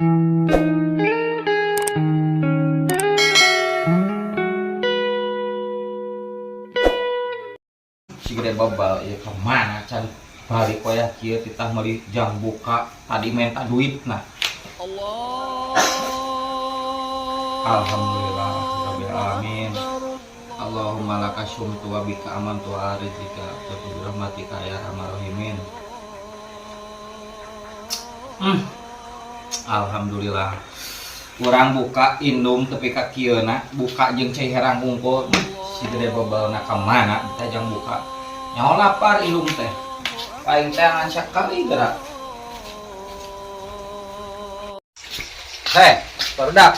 Si gede babal ya kemana can balik ya kieu titah meuli jam buka tadi minta duit nah. Alhamdulillah rabbil alamin. Allahumma laka syumtu wa bika amantu wa rizqika wa bi rahmatika ya arhamar rahimin. Alhamdulillah. Kurang buka indung tepi ka kieuna, buka jeung cai herang unggul. Si gede babalna ka mana kita jang buka. Nyaho lapar indung teh. Paling teh ngancak kali gerak. Barudak.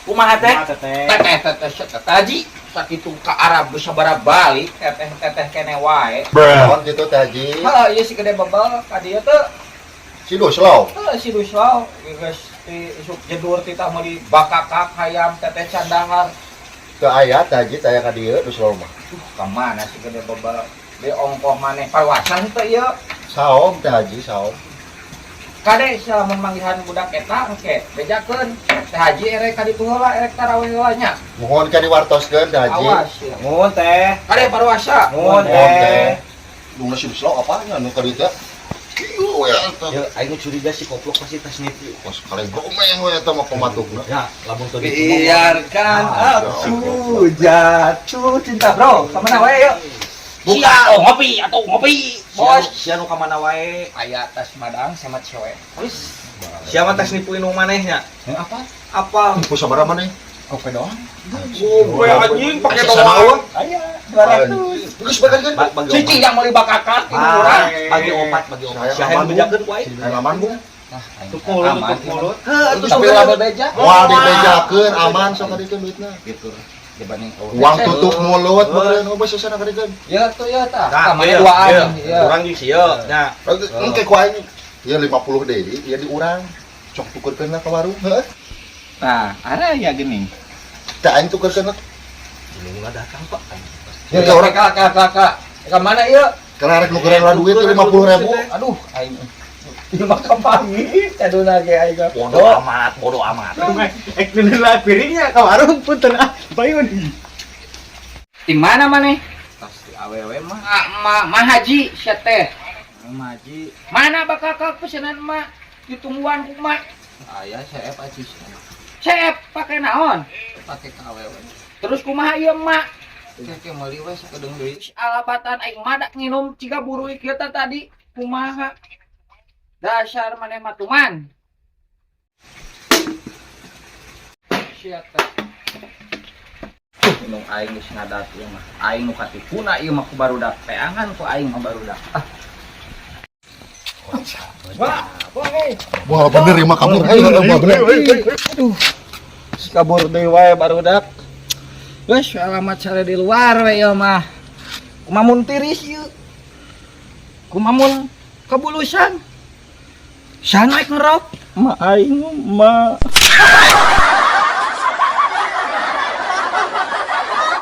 Kumaha teh? Teteh Haji sakitu ka Arab sabaraha balik teteh kene wae. Naon kitu Teh Haji? Heeh, ieu si gede babal ka dieu teh. Si Duslau. Heeh, si Duslau geus ti isuk jedur titah meuli bakakak hayam teteh candahar. Teu aya Teh Haji teh ka dieu Duslau mah. Ka mana si gede babal? Di ongkoh maneh pawasan teh ieu. Saom Teh Haji saom. Kade salamun manggihan budak eta engke bejakeun Teh Haji erek ka ditu heula erek tarawih heula nya. Mohon ka diwartoskeun Teh Haji. Awas. Nuhun teh. Kade parwasa. Nuhun teh. Dungna si Duslau apanya nu ka dieu teh? Ieu ya eta. Ya, aing curiga si koplok pasti tas nipu. Pas kale gomeng we eta mah pematukna. Ya, lamun teu Biarkan aku jatuh cinta bro. Kemana wae yuk? Buka ngopi atau ngopi. Bos. Sia nu ka mana wae? Aya tas madang sama cewek. Wis. Sia mah tas nipuin nu manehnya. Apa? Apa? Nipu sabaraha maneh? Kopi doang. Gue anjing pake doang. Aya 200. Geus bagan kan? Cici yang meuli bakakak ini urang. Bagi opat. Sia hayang bejakeun ku aing. Aman Bu. Tutup mulut. Itu sambil label beja. Moal dibejakeun aman sok ka dieu duitna. Gitu. Dibanding Uang tutup mulut meureun obe sesana ka dieu. Ya tuh ya tah. Nah, Kamane duaan. urang jeung sieu. Nya. Engke ku aing ieu 50 deui, ieu diurang. Cok tukeurkeun ka warung, heuh. Nah, ada ya geuning. Teh aing tukeurkeun. Belum datang Pak. Ya orang kakak. Ke mana ieu? Karena rek nukeurkeun lah duit 50.000. Aduh, aing. Ieu mah kapangi caduna ge aing. Bodoh amat. Ek nila piringnya ka warung punten ah bayun. Di mana maneh? Tas di awewe mah. Mah Haji sia teh. Mah Haji. Mana bakal pesanan mah? Ditungguan ku mah. Aya CF Haji. Cep pake naon? Pake ka awewe. Terus kumaha ieu mah? Teh meuli we sakedeung deui. Alabatan aing mah dak nginum ciga buruy kieu tadi. Kumaha? Dasar maneh mah tuman. Sia teh. Minum aing geus ngadat ieu mah. Aing nu katipuna ieu mah ku barudak. Peangan ku aing mah barudak. Wah, Wah, bener ya mah kabur. Bener. aduh. Kabur deui wae barudak. Geus alamat sare di luar we ieu mah. Kumamun tiris ieu. Kumamun kabulusan. Sana naik ngerok. Ma aing mah.